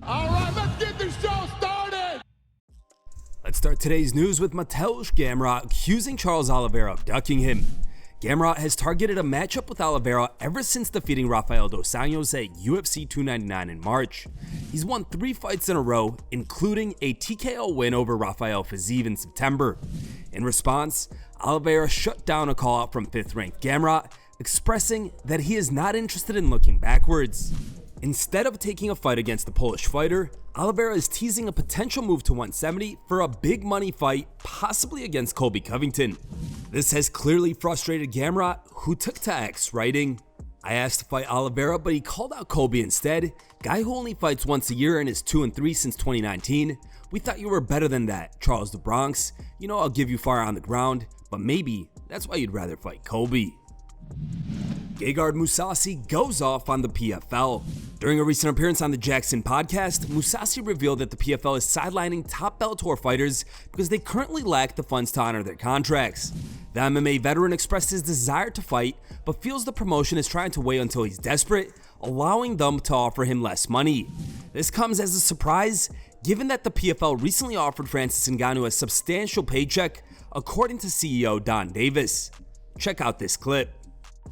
All right, let's get this show started. Let's start today's news with Mateusz Gamrot accusing Charles Oliveira of ducking him. Gamrot has targeted a matchup with Oliveira ever since defeating Rafael dos Anjos at UFC 299 in March. He's won 3 fights in a row, including a TKO win over Rafael Fiziev in September. In response, Oliveira shut down a call out from 5th-ranked Gamrot, expressing that he is not interested in looking backwards. Instead of taking a fight against the Polish fighter, Oliveira is teasing a potential move to 170 for a big money fight, possibly against Colby Covington. This has clearly frustrated Gamrot, who took to X, writing, "I asked to fight Oliveira, but he called out Colby instead. Guy who only fights once a year and is 2-3 since 2019. We thought you were better than that, Charles the Bronx. You know I'll give you fire on the ground, but maybe that's why you'd rather fight Colby." Gegard Mousasi goes off on the PFL. During a recent appearance on the Jackson podcast, Mousasi revealed that the PFL is sidelining top Bellator fighters because they currently lack the funds to honor their contracts. The MMA veteran expressed his desire to fight, but feels the promotion is trying to wait until he's desperate, allowing them to offer him less money. This comes as a surprise, given that the PFL recently offered Francis Ngannou a substantial paycheck, according to CEO Don Davis. Check out this clip.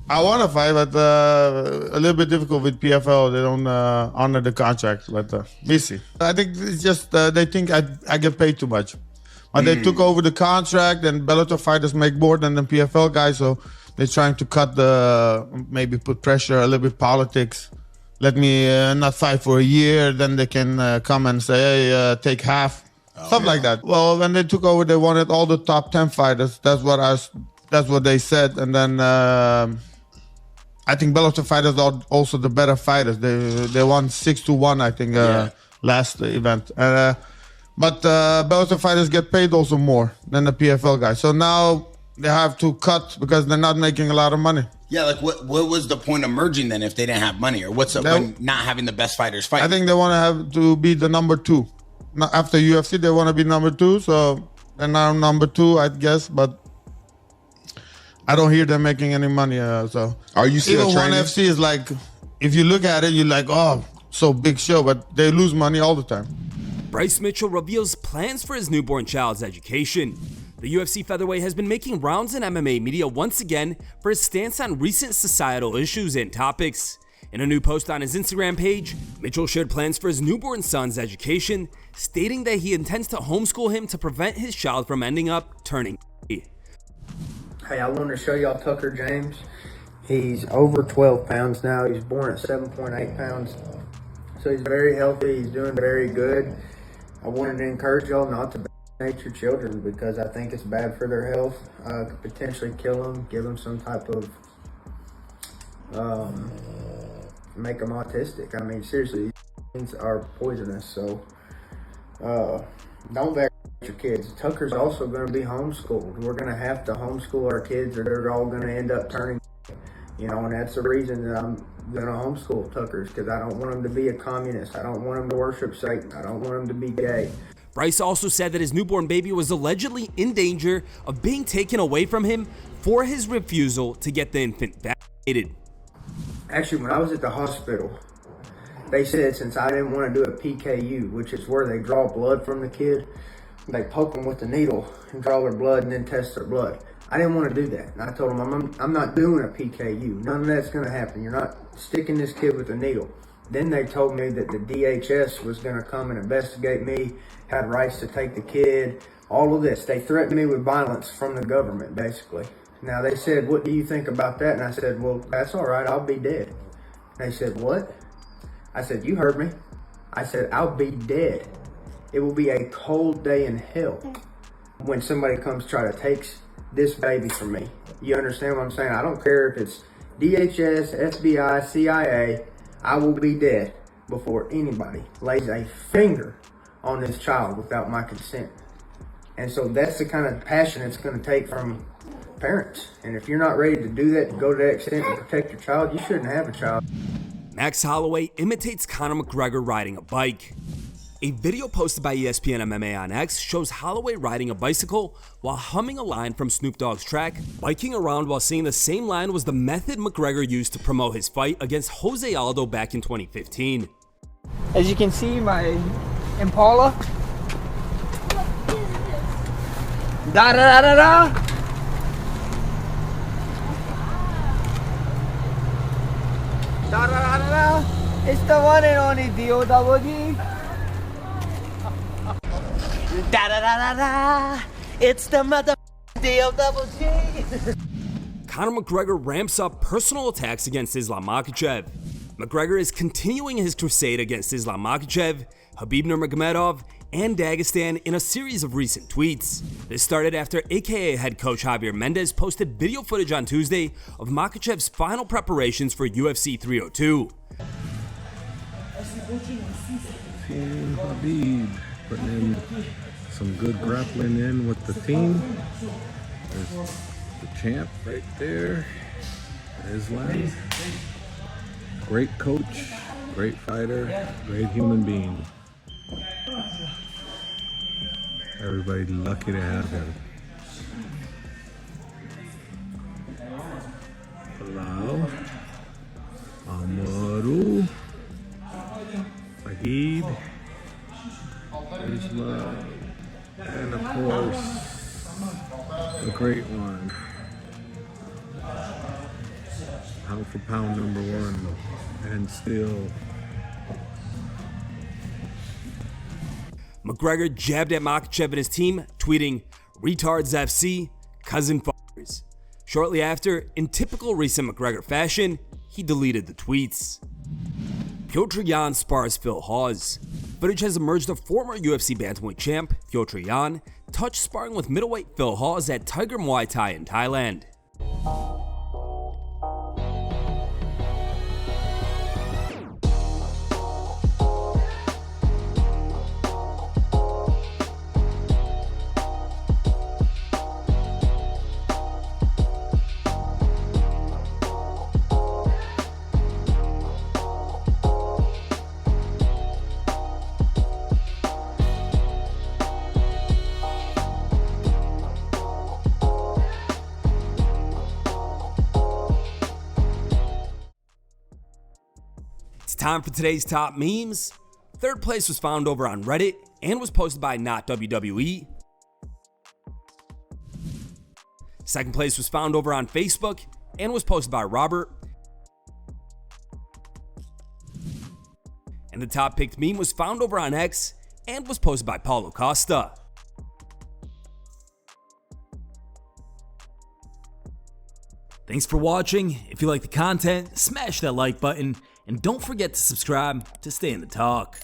I want to fight, but a little bit difficult with PFL. They don't honor the contract, but we see. I think it's just they think I get paid too much. But they took over the contract, and Bellator fighters make more than the PFL guys, so they're trying to cut maybe put pressure, a little bit politics. Let me not fight for a year, then they can come and say, hey, take half. Stuff like that. Well, when they took over, they wanted all the top 10 fighters. That's what they said, and then I think Bellator fighters are also the better fighters. They won 6-1, I think, last event. But Bellator fighters get paid also more than the PFL guys. So now they have to cut because they're not making a lot of money. Yeah, like what was the point of merging then if they didn't have money, or what's the point not having the best fighters fight? I think they want to have to be the number 2. After UFC, they want to be number 2. So they're now number 2, I guess, but I don't hear them making any money. So are you still even training? ONE FC is like, if you look at it, you're like, oh, so big show, but they lose money all the time. Bryce Mitchell reveals plans for his newborn child's education. The UFC featherweight has been making rounds in MMA media once again for his stance on recent societal issues and topics. In a new post on his Instagram page, Mitchell shared plans for his newborn son's education, stating that he intends to homeschool him to prevent his child from ending up turning gay. Hey, I wanted to show y'all Tucker James. He's over 12 pounds now. He's born at 7.8 pounds. So he's very healthy. He's doing very good. I wanted to encourage y'all not to vaccinate your children because I think it's bad for their health. Could potentially kill them, give them some type of, make them autistic. I mean, seriously, these things are poisonous. So don't vaccinate your kids. Tucker's also going to be homeschooled. We're going to have to homeschool our kids or they're all going to end up turning, and that's the reason that I'm going to homeschool Tucker's, because I don't want him to be a communist. I don't want him to worship Satan. I don't want him to be gay. Bryce also said that his newborn baby was allegedly in danger of being taken away from him for his refusal to get the infant vaccinated. Actually, when I was at the hospital, they said since I didn't want to do a PKU, which is where they draw blood from the kid, they poke them with the needle and draw their blood and then test their blood. I didn't want to do that. And I told them, I'm not doing a PKU. None of that's going to happen. You're not sticking this kid with a needle. Then they told me that the DHS was going to come and investigate me, had rights to take the kid, all of this. They threatened me with violence from the government, basically. Now, they said, what do you think about that? And I said, well, that's all right. I'll be dead. They said, what? I said, you heard me. I said, I'll be dead. It will be a cold day in hell when somebody comes try to take this baby from me. You understand what I'm saying? I don't care if it's DHS, FBI, CIA. I will be dead before anybody lays a finger on this child without my consent. And so that's the kind of passion it's going to take from parents. And if you're not ready to do that, to go to that extent and protect your child, you shouldn't have a child. Max Holloway imitates Conor McGregor riding a bike. A video posted by ESPN MMA on X shows Holloway riding a bicycle while humming a line from Snoop Dogg's track. Biking around while singing the same line was the method McGregor used to promote his fight against Jose Aldo back in 2015. As you can see, my Impala. Da da da da da. Da da da da da. It's the one and only D-O-double-G. Da da da da da. It's the mother D-O-double-G. Conor McGregor ramps up personal attacks against Islam Makhachev. McGregor is continuing his crusade against Islam Makhachev, Khabib Nurmagomedov, and Dagestan in a series of recent tweets. This started after AKA head coach Javier Mendez posted video footage on Tuesday of Makhachev's final preparations for UFC 302. Team Khabib putting in some good grappling in with the team. There's the champ right there, Islam. Great coach, great fighter, great human being. Everybody lucky to have him. Hello, Amaru, Fahid, Islam, and of course, the great one. Pound for pound #1, and still. McGregor jabbed at Makhachev and his team, tweeting, "Retards FC, cousin fuckers." Shortly after, in typical recent McGregor fashion, he deleted the tweets. Petr Yan spars Phil Hawes. Footage has emerged of former UFC bantamweight champ Petr Yan touched sparring with middleweight Phil Hawes at Tiger Muay Thai in Thailand. It's time for today's top memes. Third place was found over on Reddit and was posted by Not WWE. Second place was found over on Facebook and was posted by Robert. And the top picked meme was found over on X and was posted by Paulo Costa. Thanks for watching. If you like the content, smash that like button and don't forget to subscribe to stay in the talk.